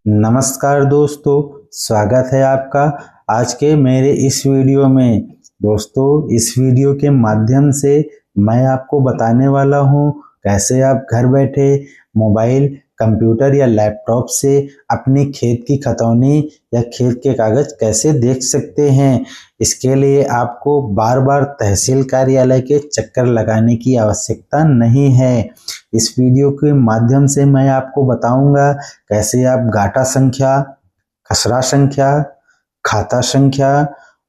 नमस्कार दोस्तों, स्वागत है आपका आज के मेरे इस वीडियो में। दोस्तों, इस वीडियो के माध्यम से मैं आपको बताने वाला हूं कैसे आप घर बैठे मोबाइल, कंप्यूटर या लैपटॉप से अपनी खेत की खतौनी या खेत के कागज कैसे देख सकते हैं। इसके लिए आपको बार बार तहसील कार्यालय के चक्कर लगाने की आवश्यकता नहीं है। इस वीडियो के माध्यम से मैं आपको बताऊंगा कैसे आप गाटा संख्या, खसरा संख्या, खाता संख्या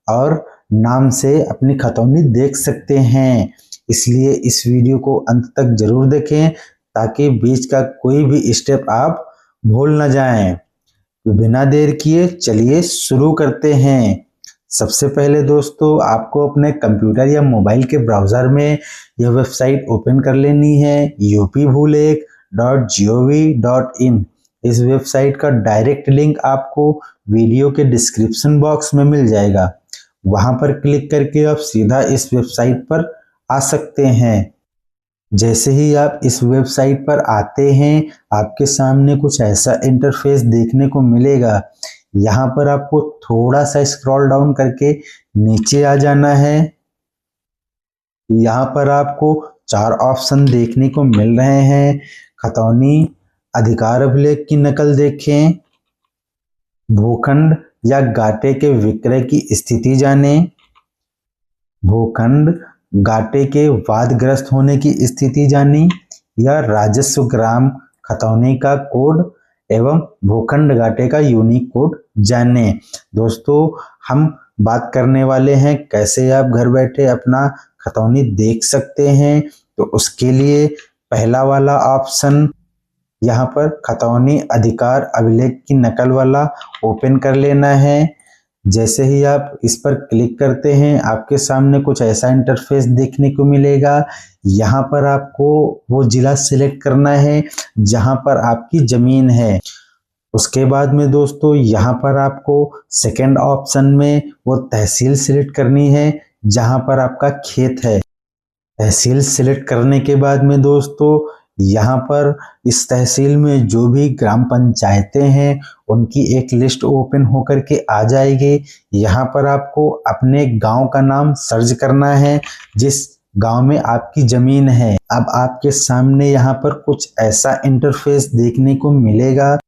और नाम से अपनी खतौनी देख सकते हैं। इसलिए इस वीडियो को अंत तक जरूर देखें ताकि बीच का कोई भी स्टेप आप भूल न जाएं। तो बिना देर किए चलिए शुरू करते हैं। सबसे पहले दोस्तों, आपको अपने कंप्यूटर या मोबाइल के ब्राउज़र में यह वेबसाइट ओपन कर लेनी है upbhoolek.gov.in। इस वेबसाइट का डायरेक्ट लिंक आपको वीडियो के डिस्क्रिप्शन बॉक्स में मिल जाएगा। वहां पर क्लिक करके आप सीधा इस वेबसाइट पर आ सकते हैं। जैसे ही आप इस वेबसाइट पर आते हैं, आपके सामने कुछ ऐसा इंटरफेस देखने को मिलेगा। यहाँ पर आपको थोड़ा सा स्क्रॉल डाउन करके नीचे आ जाना है। यहाँ पर आपको 4 ऑप्शन देखने को मिल रहे हैं। खतौनी अधिकार अभिलेख की नकल देखें, भूखंड या गाटे के विक्रय की स्थिति जानें, भूखंड गाटे के वादग्रस्त होने की स्थिति जानी, या राजस्व ग्राम खतौनी का कोड एवं भूखंड घाटे का यूनिक कोड जाने। दोस्तों, हम बात करने वाले हैं कैसे आप घर बैठे अपना खतौनी देख सकते हैं। तो उसके लिए पहला वाला ऑप्शन यहाँ पर खतौनी अधिकार अभिलेख की नकल वाला ओपन कर लेना है। जैसे ही आप इस पर क्लिक करते हैं, आपके सामने कुछ ऐसा इंटरफेस देखने को मिलेगा। यहाँ पर आपको वो जिला सिलेक्ट करना है जहाँ पर आपकी जमीन है। उसके बाद में दोस्तों, यहाँ पर आपको सेकंड ऑप्शन में वो तहसील सिलेक्ट करनी है जहाँ पर आपका खेत है। तहसील सिलेक्ट करने के बाद में दोस्तों, यहाँ पर इस तहसील में जो भी ग्राम पंचायतें हैं उनकी एक लिस्ट ओपन होकर के आ जाएगी। यहाँ पर आपको अपने गांव का नाम सर्च करना है जिस गांव में आपकी जमीन है। अब आपके सामने यहाँ पर कुछ ऐसा इंटरफेस देखने को मिलेगा।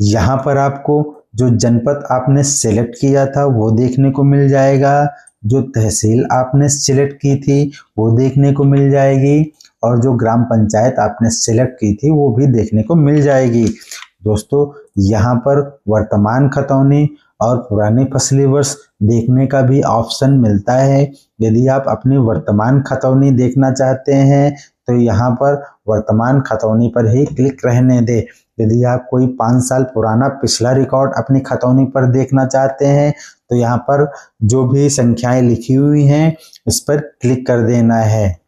यहाँ पर आपको जो जनपद आपने सिलेक्ट किया था वो देखने को मिल जाएगा, जो तहसील आपने सिलेक्ट की थी वो देखने को मिल जाएगी और जो ग्राम पंचायत आपने सिलेक्ट की थी वो भी देखने को मिल जाएगी। दोस्तों, यहाँ पर वर्तमान खतौनी और पुरानी फसली वर्ष देखने का भी ऑप्शन मिलता है। यदि आप अपनी वर्तमान खतौनी देखना चाहते हैं तो यहाँ पर वर्तमान खतौनी पर ही क्लिक रहने दें। यदि आप कोई 5 साल पुराना पिछला रिकॉर्ड अपनी खतौनी पर देखना चाहते हैं तो यहाँ पर जो भी संख्याएं लिखी हुई हैं उस पर क्लिक कर देना है।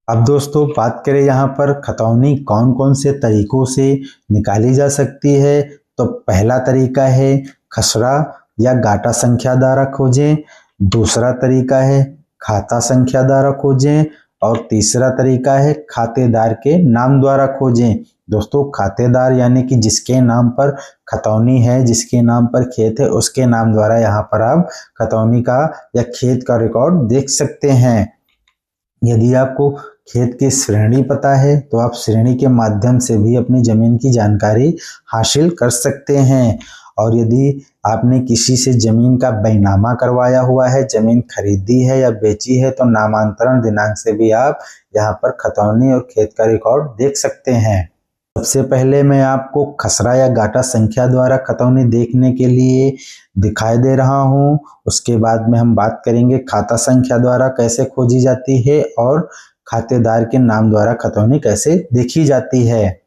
अब दोस्तों, बात करें यहाँ पर खतौनी कौन कौन से तरीकों से निकाली जा सकती है। तो पहला तरीका है खसरा या गाटा संख्या द्वारा खोजें, दूसरा तरीका है खाता संख्या द्वारा खोजें और तीसरा तरीका है खातेदार के नाम द्वारा खोजें। दोस्तों, खातेदार यानी कि जिसके नाम पर खतौनी है, जिसके नाम पर खेत है, उसके नाम द्वारा यहाँ पर आप खतौनी का या खेत का रिकॉर्ड देख सकते हैं। यदि आपको खेत की श्रेणी पता है तो आप श्रेणी के माध्यम से भी अपनी जमीन की जानकारी हासिल कर सकते हैं। और यदि आपने किसी से जमीन का बैनामा करवाया हुआ है, जमीन खरीदी है या बेची है, तो नामांतरण दिनांक से भी आप यहाँ पर खतौनी और खेत का रिकॉर्ड देख सकते हैं। सबसे पहले मैं आपको खसरा या गाटा संख्या द्वारा खतौनी देखने के लिए दिखाई दे रहा हूँ। उसके बाद में हम बात करेंगे खाता संख्या द्वारा कैसे खोजी जाती है और खातेदार के नाम द्वारा खतौनी कैसे देखी जाती है।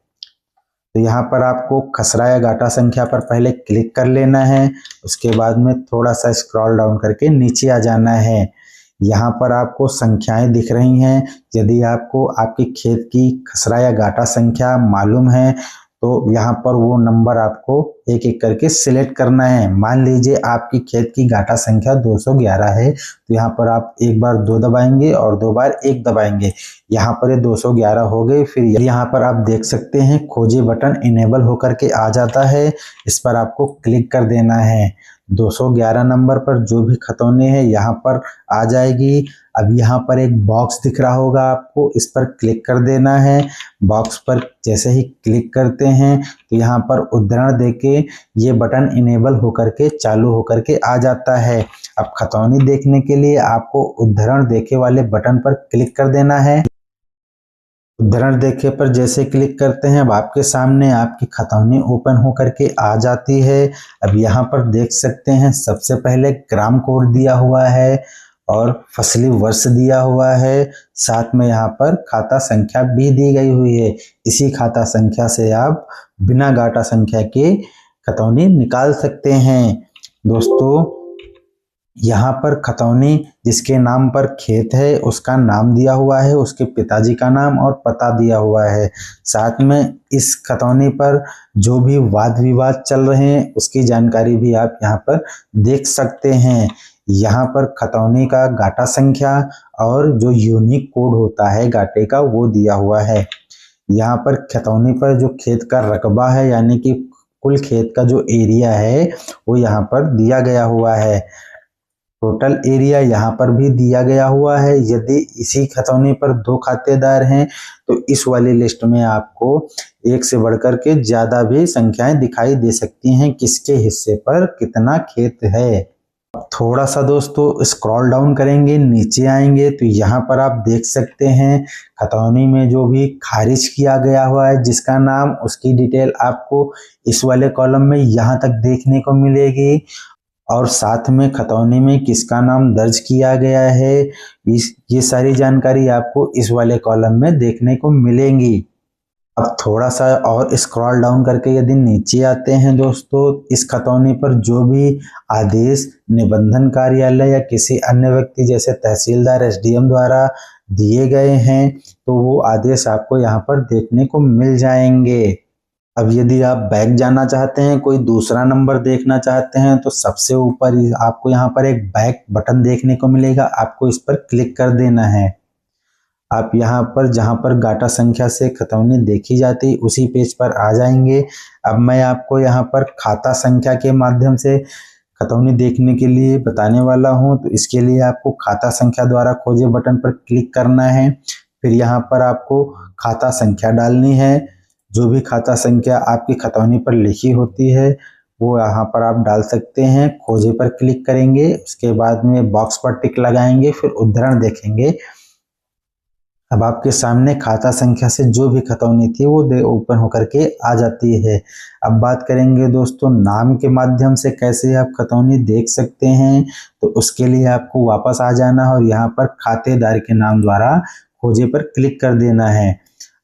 तो यहाँ पर आपको खसरा या गाटा संख्या पर पहले क्लिक कर लेना है। उसके बाद में थोड़ा सा स्क्रॉल डाउन करके नीचे आ जाना है। यहाँ पर आपको संख्याएं दिख रही हैं। यदि आपको आपके खेत की खसरा या गाटा संख्या मालूम है तो यहाँ पर वो नंबर आपको एक एक करके सिलेक्ट करना है। मान लीजिए आपकी खेत की गाटा संख्या 211 है, तो यहाँ पर आप एक बार 2 दबाएंगे और 2 बार 1 दबाएंगे। यहाँ पर ये 211 हो गई। फिर यहाँ पर आप देख सकते हैं खोजे बटन इनेबल होकर के आ जाता है, इस पर आपको क्लिक कर देना है। 211 नंबर पर जो भी खतौनी है यहाँ पर आ जाएगी। अब यहाँ पर एक बॉक्स दिख रहा होगा आपको, इस पर क्लिक कर देना है। बॉक्स पर जैसे ही क्लिक करते हैं तो यहाँ पर उद्धरण देके ये बटन इनेबल होकर के चालू होकर के आ जाता है। अब खतौनी देखने के लिए आपको उद्धरण देखे वाले बटन पर क्लिक कर देना है। उद्धरण देखे पर जैसे क्लिक करते हैं अब आपके सामने आपकी खतौनी ओपन होकर के आ जाती है। अब यहाँ पर देख सकते हैं सबसे पहले ग्राम कोड दिया हुआ है और फसली वर्ष दिया हुआ है, साथ में यहाँ पर खाता संख्या भी दी गई हुई है। इसी खाता संख्या से आप बिना गाटा संख्या के खतौनी निकाल सकते हैं। दोस्तों यहाँ पर खतौनी जिसके नाम पर खेत है उसका नाम दिया हुआ है, उसके पिताजी का नाम और पता दिया हुआ है। साथ में इस खतौनी पर जो भी वाद विवाद चल रहे हैं उसकी जानकारी भी आप यहाँ पर देख सकते हैं। यहाँ पर खतौनी का गाटा संख्या और जो यूनिक कोड होता है गाटे का वो दिया हुआ है। यहाँ पर खतौनी पर जो खेत का रकबा है यानी कि कुल खेत का जो एरिया है वो यहाँ पर दिया गया हुआ है। टोटल एरिया यहाँ पर भी दिया गया हुआ है। यदि इसी खतौनी पर 2 खातेदार हैं तो इस वाली लिस्ट में आपको एक से बढ़कर के ज़्यादा भी संख्याएं दिखाई दे सकती हैं किसके हिस्से पर कितना खेत है। थोड़ा सा दोस्तों स्क्रॉल डाउन करेंगे, नीचे आएंगे तो यहाँ पर आप देख सकते हैं खतौनी में जो भी खारिज किया गया हुआ है जिसका नाम, उसकी डिटेल आपको इस वाले कॉलम में यहाँ तक देखने को मिलेगी और साथ में खतौनी में किसका नाम दर्ज किया गया है ये सारी जानकारी आपको इस वाले कॉलम में देखने को मिलेंगी। अब थोड़ा सा और स्क्रॉल डाउन करके यदि नीचे आते हैं दोस्तों, इस खतौनी पर जो भी आदेश निबंधन कार्यालय या किसी अन्य व्यक्ति जैसे तहसीलदार एसडीएम द्वारा दिए गए हैं तो वो आदेश आपको यहाँ पर देखने को मिल जाएंगे। अब यदि आप बैक जाना चाहते हैं, कोई दूसरा नंबर देखना चाहते हैं तो सबसे ऊपर आपको यहाँ पर एक बैक बटन देखने को मिलेगा, आपको इस पर क्लिक कर देना है। आप यहाँ पर जहाँ पर गाटा संख्या से खतौनी देखी जाती उसी पेज पर आ जाएंगे। अब मैं आपको यहाँ पर खाता संख्या के माध्यम से खतौनी देखने के लिए बताने वाला हूँ, तो इसके लिए आपको खाता संख्या द्वारा खोजे बटन पर क्लिक करना है। फिर यहाँ पर आपको खाता संख्या डालनी है। जो भी खाता संख्या आपकी खतौनी पर लिखी होती है वो यहाँ पर आप डाल सकते हैं। खोजे पर क्लिक करेंगे, उसके बाद में बॉक्स पर टिक लगाएंगे, फिर उद्धरण देखेंगे। अब आपके सामने खाता संख्या से जो भी खतौनी थी वो ओपन होकर के आ जाती है। अब बात करेंगे दोस्तों नाम के माध्यम से कैसे आप खतौनी देख सकते हैं, तो उसके लिए आपको वापस आ जाना है और यहाँ पर खातेदार के नाम द्वारा खोजे पर क्लिक कर देना है।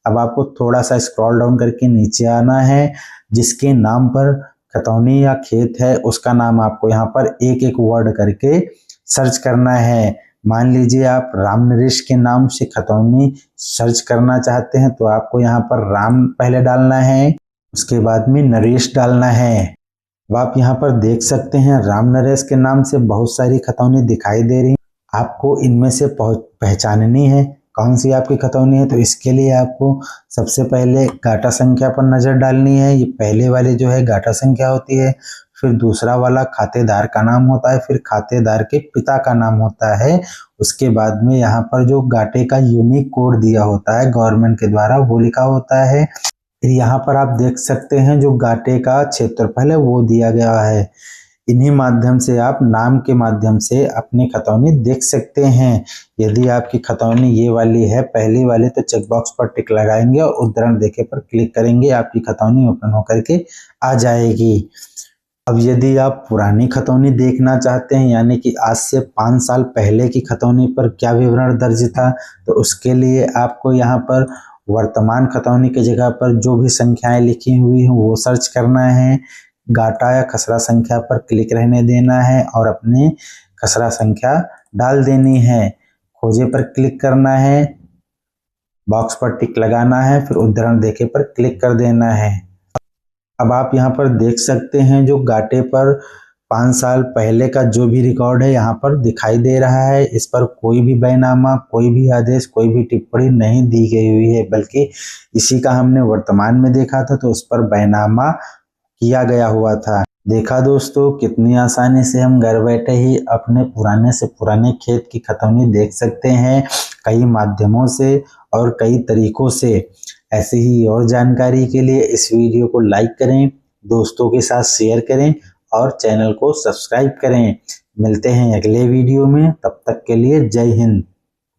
अब आपको थोड़ा सा स्क्रॉल डाउन करके नीचे आना है। जिसके नाम पर खतौनी या खेत है उसका नाम आपको यहाँ पर एक एक वर्ड करके सर्च करना है। मान लीजिए आप राम नरेश के नाम से खतौनी सर्च करना चाहते हैं तो आपको यहाँ पर राम पहले डालना है, उसके बाद में नरेश डालना है। अब आप यहाँ पर देख सकते हैं राम नरेश के नाम से बहुत सारी खतौनी दिखाई दे रही। आपको इनमें से पहचाननी है कौन सी आपकी खतौनी है, तो इसके लिए आपको सबसे पहले गाटा संख्या पर नज़र डालनी है। ये पहले वाले जो है गाटा संख्या होती है, फिर दूसरा वाला खातेदार का नाम होता है, फिर खातेदार के पिता का नाम होता है। उसके बाद में यहाँ पर जो गाटे का यूनिक कोड दिया होता है गवर्नमेंट के द्वारा वो लिखा होता है। फिर यहाँ पर आप देख सकते हैं जो गाटे का क्षेत्रफल है वो दिया गया है। इन्हीं माध्यम से आप नाम के माध्यम से अपनी खतौनी देख सकते हैं। यदि आपकी खतौनी ये वाली है पहली वाली तो चेकबॉक्स पर टिक लगाएंगे और उद्धरण देखे पर क्लिक करेंगे, आपकी खतौनी ओपन होकर के आ जाएगी। अब यदि आप पुरानी खतौनी देखना चाहते हैं यानी कि आज से 5 साल पहले की खतौनी पर क्या विवरण दर्ज था, तो उसके लिए आपको यहाँ पर वर्तमान खतौनी की जगह पर जो भी संख्याएं लिखी हुई हैं वो सर्च करना है। गाटा या खसरा संख्या पर क्लिक रहने देना है और अपनी खसरा संख्या डाल देनी है। खोजे पर क्लिक करना है, बॉक्स पर टिक लगाना है, फिर उद्धरण देखे पर क्लिक कर देना है। अब आप यहाँ पर देख सकते हैं जो गाटे पर 5 साल पहले का जो भी रिकॉर्ड है यहाँ पर दिखाई दे रहा है। इस पर कोई भी बैनामा, कोई भी आदेश, कोई भी टिप्पणी नहीं दी गई हुई है, बल्कि इसी का हमने वर्तमान में देखा था तो उस पर बैनामा किया गया हुआ था। देखा दोस्तों, कितनी आसानी से हम घर बैठे ही अपने पुराने से पुराने खेत की खतौनी देख सकते हैं, कई माध्यमों से और कई तरीकों से। ऐसे ही और जानकारी के लिए इस वीडियो को लाइक करें, दोस्तों के साथ शेयर करें और चैनल को सब्सक्राइब करें। मिलते हैं अगले वीडियो में, तब तक के लिए जय हिंद।